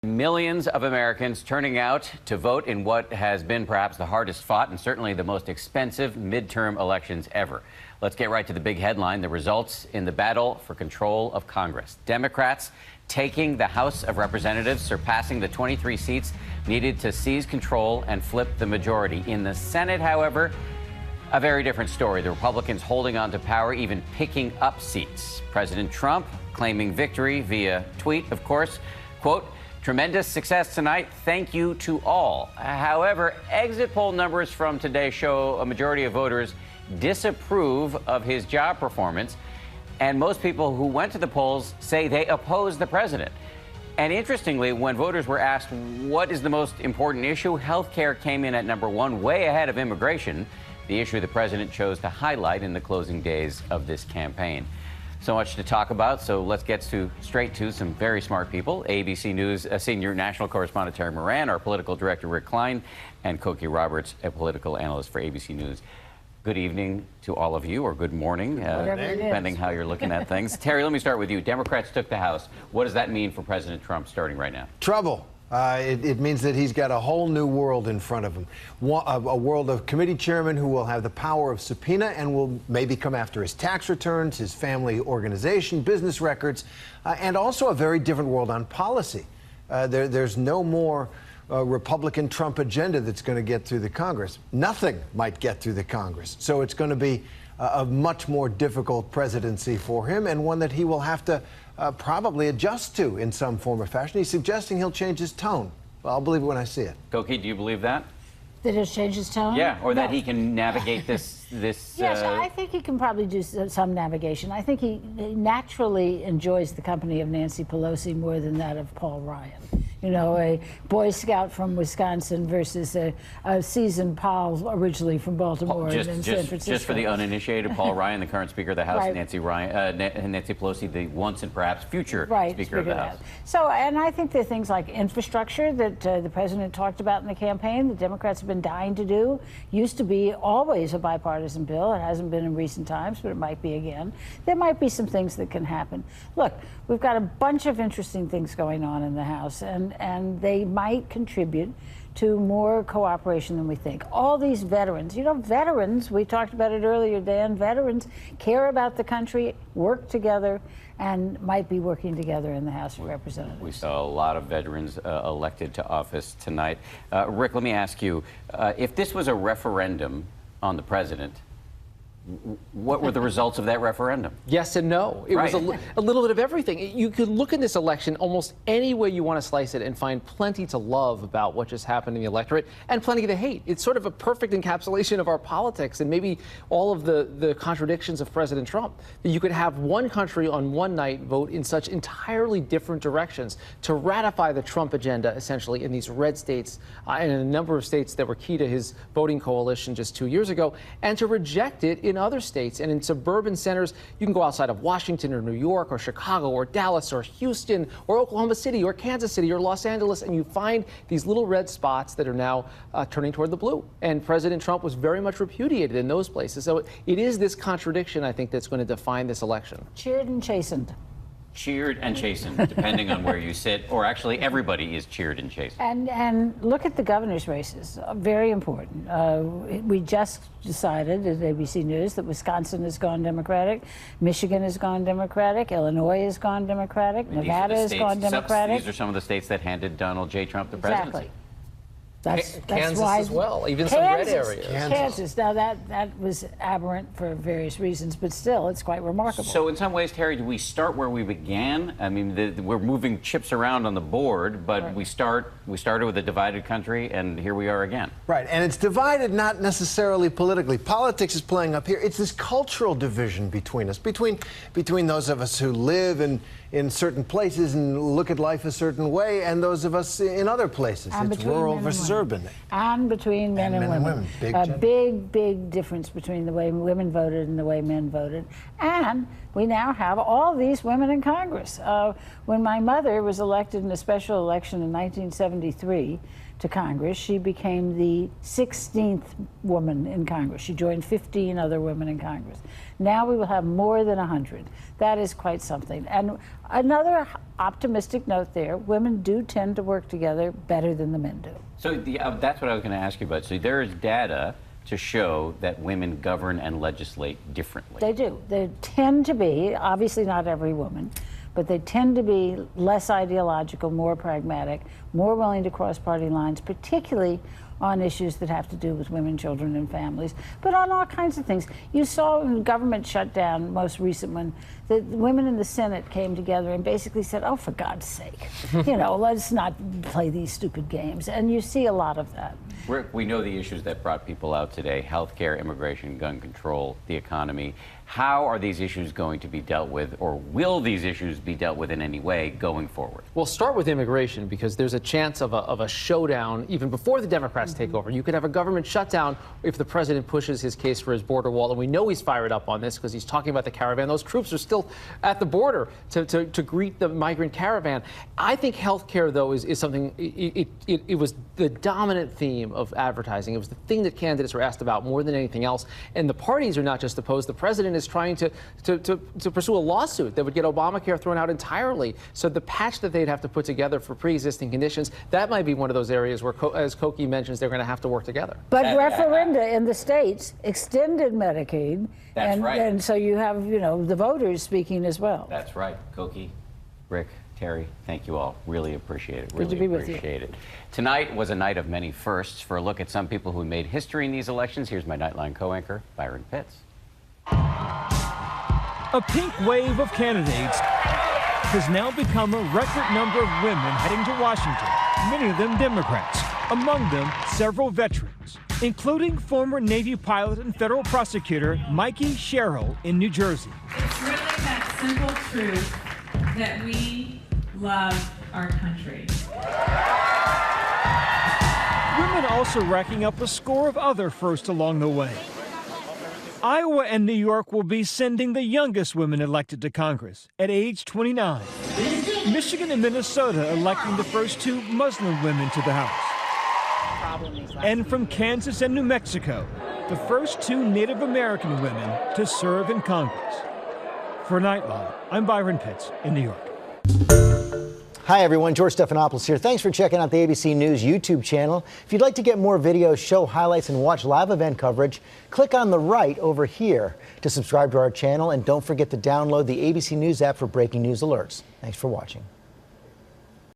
Millions of Americans turning out to vote in what has been perhaps the hardest fought and certainly the most expensive midterm elections ever. Let's get right to the big headline, the results in the battle for control of Congress. Democrats taking the House of Representatives, surpassing the 23 seats needed to seize control and flip the majority. In the Senate, however, a very different story. The Republicans holding on to power, even picking up seats. President Trump claiming victory via tweet, of course, quote, "Tremendous success tonight. Thank you to all." However, exit poll numbers from today show a majority of voters disapprove of his job performance. And most people who went to the polls say they oppose the president. And interestingly, when voters were asked what is the most important issue, health care came in at number one, way ahead of immigration, the issue the president chose to highlight in the closing days of this campaign. So much to talk about, so let's get straight to some very smart people. ABC News senior national correspondent Terry Moran, our political director Rick Klein, and Cokie Roberts, a political analyst for ABC News. Good evening to all of you, or good morning, depending how you're looking at things. Terry, let me start with you. Democrats took the House. What does that mean for President Trump starting right now? Trouble. It means that he's got a whole new world in front of him. A world of committee chairmen who will have the power of subpoena and will maybe come after his tax returns, his family organization, business records, and also a very different world on policy. There's no more Republican Trump agenda that's going to get through the Congress. Nothing might get through the Congress. So it's going to be a much more difficult presidency for him, and one that he will have to probably adjust to in some form or fashion. He's suggesting he'll change his tone. Well, I'll believe it when I see it. Cokie, do you believe that? That he'll change his tone? Yeah, or that he can navigate this. Yes, I think he can probably do some navigation. I think he naturally enjoys the company of Nancy Pelosi more than that of Paul Ryan. You know, a Boy Scout from Wisconsin versus a seasoned pal originally from Baltimore and San Francisco. Just for the uninitiated, Paul Ryan, the current Speaker of the House, right. Nancy Pelosi, the once and perhaps future Speaker of the House. So, and I think there are things like infrastructure that the president talked about in the campaign, the Democrats have been dying to do. Used to be always a bipartisan bill. It hasn't been in recent times, but it might be again. There might be some things that can happen. Look, we've got a bunch of interesting things going on in the House, and they might contribute to more cooperation than we think. All these veterans, you know, veterans, we talked about it earlier, Dan, veterans care about the country, work together, and might be working together in the House of Representatives. We saw a lot of veterans elected to office tonight. Rick, let me ask you, if this was a referendum on the president, what were the results of that referendum? Yes and no. It was a little bit of everything. You could look at this election almost any way you want to slice it and find plenty to love about what just happened in the electorate and plenty to hate. It's sort of a perfect encapsulation of our politics and maybe all of the contradictions of President Trump. That you could have one country on one night vote in such entirely different directions to ratify the Trump agenda, essentially, in these red states and in a number of states that were key to his voting coalition just 2 years ago, and to reject it in other states and in suburban centers. You can go outside of Washington or New York or Chicago or Dallas or Houston or Oklahoma City or Kansas City or Los Angeles, and you find these little red spots that are now turning toward the blue. And President Trump was very much repudiated in those places. So it is this contradiction, I think, that's going to define this election. Cheered and chastened. Cheered and chastened, depending on where you sit, or actually everybody is cheered and chastened. And look at the governor's races, very important. We just decided at ABC News that Wisconsin has gone Democratic, Michigan has gone Democratic, Illinois has gone Democratic, Nevada has gone Democratic. These are some of the states that handed Donald J. Trump the presidency. Exactly. That's Kansas why, as well, even some red areas. Kansas. Now that was aberrant for various reasons, but still, it's quite remarkable. So in some ways, Terry, do we start where we began? I mean, we're moving chips around on the board, but we started with a divided country, and here we are again. Right, and it's divided not necessarily politically. Politics is playing up here. It's this cultural division between us, between those of us who live in certain places and look at life a certain way, and those of us in other places. It's rural versus urban. And between men and women. A big difference between the way women voted and the way men voted. And we now have all these women in Congress. When my mother was elected in a special election in 1973 to Congress, she became the 16th woman in Congress. She joined 15 other women in Congress. Now we will have more than 100. That is quite something. And another optimistic note there, women do tend to work together better than the men do. So that's what I was going to ask you about. So there is data to show that women govern and legislate differently. They do. They tend to be, obviously not every woman, but they tend to be less ideological, more pragmatic, more willing to cross party lines, particularly on issues that have to do with women, children, and families, but on all kinds of things. You saw in the government shutdown, most recent one, that women in the Senate came together and basically said, oh, for God's sake, let's not play these stupid games. And you see a lot of that. Rick, we know the issues that brought people out today: healthcare, immigration, gun control, the economy. How are these issues going to be dealt with, or will these issues be dealt with in any way going forward? Well, start with immigration, because there's a chance of a showdown even before the Democrats take over. You could have a government shutdown if the president pushes his case for his border wall, and we know he's fired up on this because he's talking about the caravan. Those troops are still at the border to greet the migrant caravan. I think health care, though, is something, it was the dominant theme of advertising. It was the thing that candidates were asked about more than anything else. And the parties are not just opposed. The president is trying to pursue a lawsuit that would get Obamacare thrown out entirely. So the patch that they'd have to put together for pre-existing conditions, that might be one of those areas where, as Koki mentions, they're going to have to work together. But referenda in the states extended Medicaid. That's right. And so you have, the voters speaking as well. That's right. Koki, Rick, Terry, thank you all. Really appreciate it. Good to be with you. Appreciate it. Tonight was a night of many firsts. For a look at some people who made history in these elections, here's my Nightline co-anchor, Byron Pitts. A pink wave of candidates has now become a record number of women heading to Washington, many of them Democrats, among them several veterans, including former Navy pilot and federal prosecutor Mikey Sherrill in New Jersey. It's really that simple truth that we love our country. Women also racking up a score of other firsts along the way. Iowa and New York will be sending the youngest women elected to Congress at age 29. Michigan and Minnesota electing the first two Muslim women to the House. And from Kansas and New Mexico, the first two Native American women to serve in Congress. For Nightline, I'm Byron Pitts in New York. Hi, everyone. George Stephanopoulos here. Thanks for checking out the ABC News YouTube channel. If you'd like to get more videos, show highlights, and watch live event coverage, click on the right over here to subscribe to our channel. And don't forget to download the ABC News app for breaking news alerts. Thanks for watching.